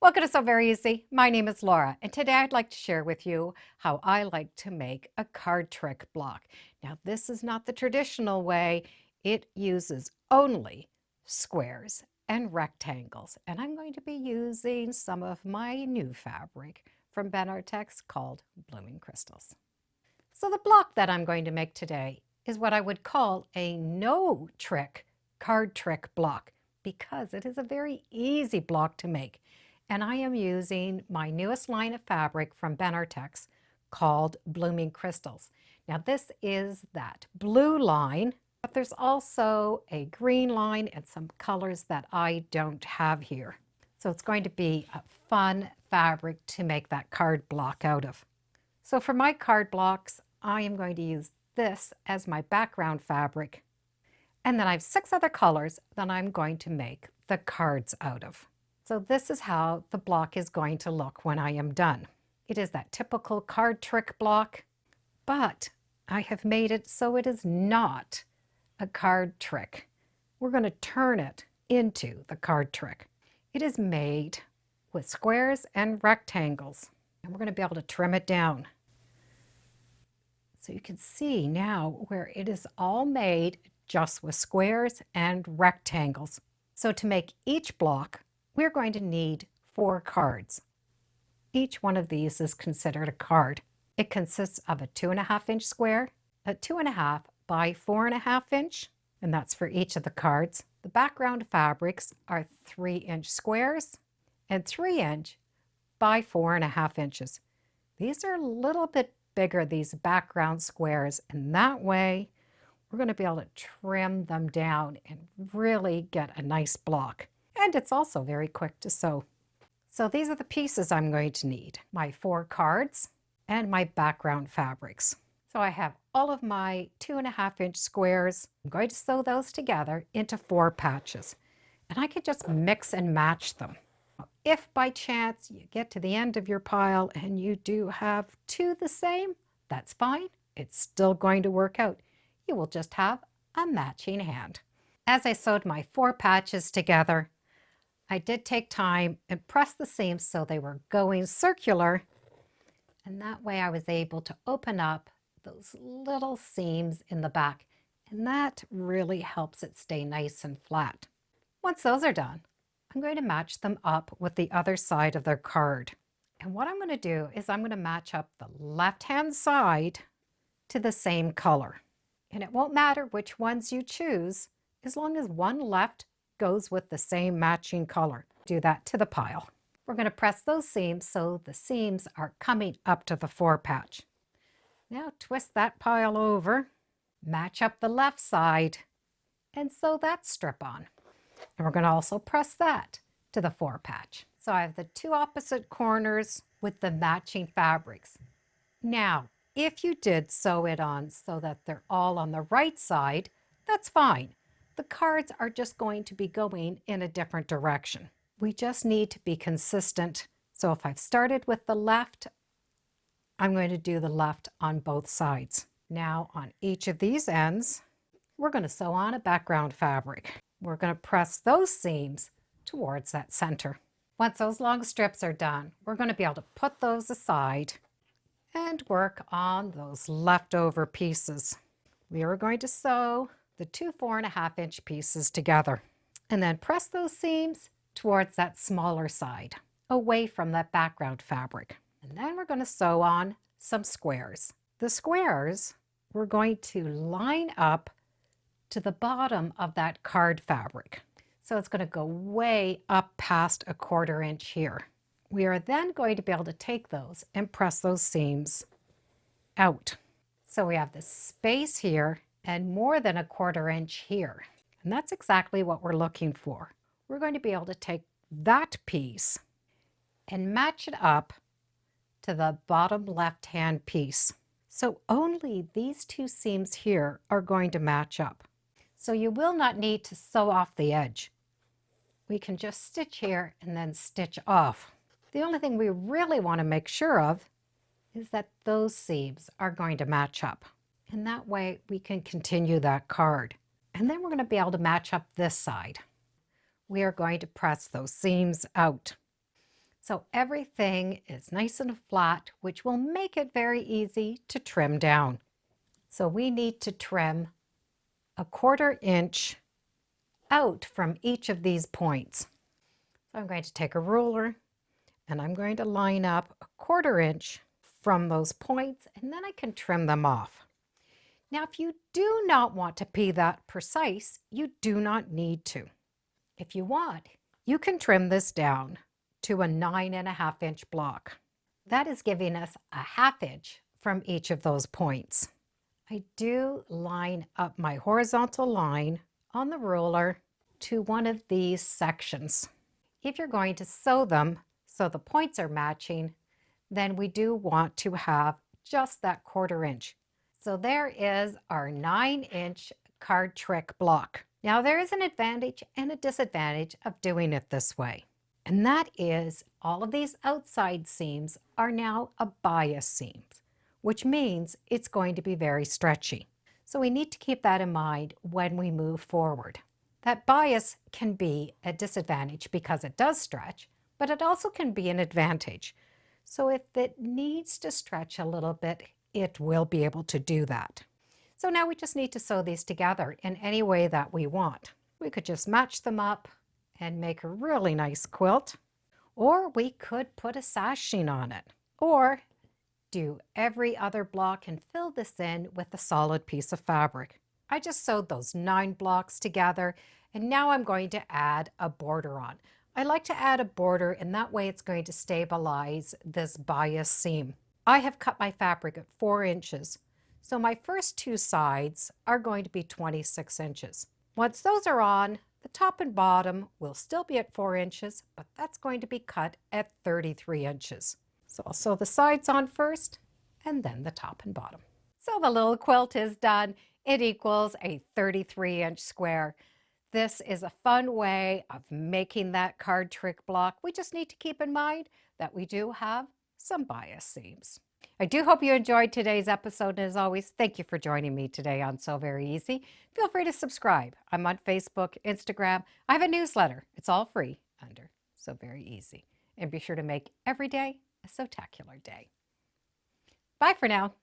Welcome to So Very Easy. My name is Laura, and today I'd like to share with you how I like to make a card trick block. Now, this is not the traditional way. It uses only squares and rectangles, and I'm going to be using some of my new fabric from Benartex called Blooming Crystals. So the block that I'm going to make today is what I would call a no trick card trick block because it is a very easy block to make. And I am using my newest line of fabric from Benartex called Blooming Crystals. Now this is that blue line, but there's also a green line and some colors that I don't have here. So it's going to be a fun fabric to make that card block out of. So for my card blocks, I am going to use this as my background fabric. And then I have 6 other colors that I'm going to make the cards out of. So this is how the block is going to look when I am done. It is that typical card trick block, but I have made it so it is not a card trick. We're going to turn it into the card trick. It is made with squares and rectangles, and we're going to be able to trim it down. So you can see now where it is all made just with squares and rectangles. So to make each block, we're going to need 4 cards. Each one of these is considered a card. It consists of a 2.5-inch square, a 2.5 by 4.5 inch, and that's for each of the cards. The background fabrics are 3-inch squares and 3-inch by 4.5 inches. These are a little bit bigger, these background squares, and that way we're going to be able to trim them down and really get a nice block. And it's also very quick to sew. So these are the pieces I'm going to need. My 4 cards and my background fabrics. So I have all of my 2.5-inch squares. I'm going to sew those together into 4 patches. And I could just mix and match them. If by chance you get to the end of your pile and you do have 2 the same, that's fine. It's still going to work out. You will just have a matching hand. As I sewed my 4 patches together, I did take time and press the seams so they were going circular, and that way I was able to open up those little seams in the back, and that really helps it stay nice and flat. Once those are done, I'm going to match them up with the other side of their card. And what I'm going to do is I'm going to match up the left-hand side to the same color. And it won't matter which ones you choose, as long as one left goes with the same matching color. Do that to the pile. We're going to press those seams so the seams are coming up to the 4 patch. Now twist that pile over, match up the left side, and sew that strip on. And we're going to also press that to the 4 patch. So I have the 2 opposite corners with the matching fabrics. Now, if you did sew it on so that they're all on the right side, that's fine. The cards are just going to be going in a different direction. We just need to be consistent. So if I've started with the left, I'm going to do the left on both sides. Now on each of these ends, we're going to sew on a background fabric. We're going to press those seams towards that center. Once those long strips are done, we're going to be able to put those aside and work on those leftover pieces. We are going to sew the 2 4.5-inch pieces together and then press those seams towards that smaller side, away from that background fabric. And then we're going to sew on some squares. The squares we're going to line up to the bottom of that card fabric. So it's going to go way up past a 1/4 inch here. We are then going to be able to take those and press those seams out. So we have this space here and more than a 1/4 inch here. And that's exactly what we're looking for. We're going to be able to take that piece and match it up to the bottom left-hand piece. So only these 2 seams here are going to match up. So you will not need to sew off the edge. We can just stitch here and then stitch off. The only thing we really want to make sure of is that those seams are going to match up. And that way we can continue that card. And then we're going to be able to match up this side. We are going to press those seams out. So everything is nice and flat, which will make it very easy to trim down. So we need to trim 1/4 inch out from each of these points. So I'm going to take a ruler and I'm going to line up 1/4 inch from those points, and then I can trim them off. Now, if you do not want to be that precise, you do not need to. If you want, you can trim this down to a 9.5 inch block. That is giving us a 1/2 inch from each of those points. I do line up my horizontal line on the ruler to one of these sections. If you're going to sew them so the points are matching, then we do want to have just that 1/4 inch. So there is our 9-inch card trick block. Now there is an advantage and a disadvantage of doing it this way. And that is all of these outside seams are now a bias seams, which means it's going to be very stretchy. So we need to keep that in mind when we move forward. That bias can be a disadvantage because it does stretch, but it also can be an advantage. So if it needs to stretch a little bit, it will be able to do that. So now we just need to sew these together in any way that we want. We could just match them up and make a really nice quilt, or we could put a sashing on it, or do every other block and fill this in with a solid piece of fabric. I just sewed those 9 blocks together, and now I'm going to add a border on. I like to add a border, and that way it's going to stabilize this bias seam. I have cut my fabric at 4 inches, so my first 2 sides are going to be 26 inches. Once those are on, the top and bottom will still be at 4 inches, but that's going to be cut at 33 inches. So I'll sew the sides on first, and then the top and bottom. So the little quilt is done. It equals a 33-inch square. This is a fun way of making that card trick block. We just need to keep in mind that we do have some bias seams. I do hope you enjoyed today's episode, and as always, thank you for joining me today on Sew Very Easy. Feel free to subscribe. I'm on Facebook, Instagram. I have a newsletter. It's all free under Sew Very Easy. And be sure to make every day a Sewtacular day. Bye for now.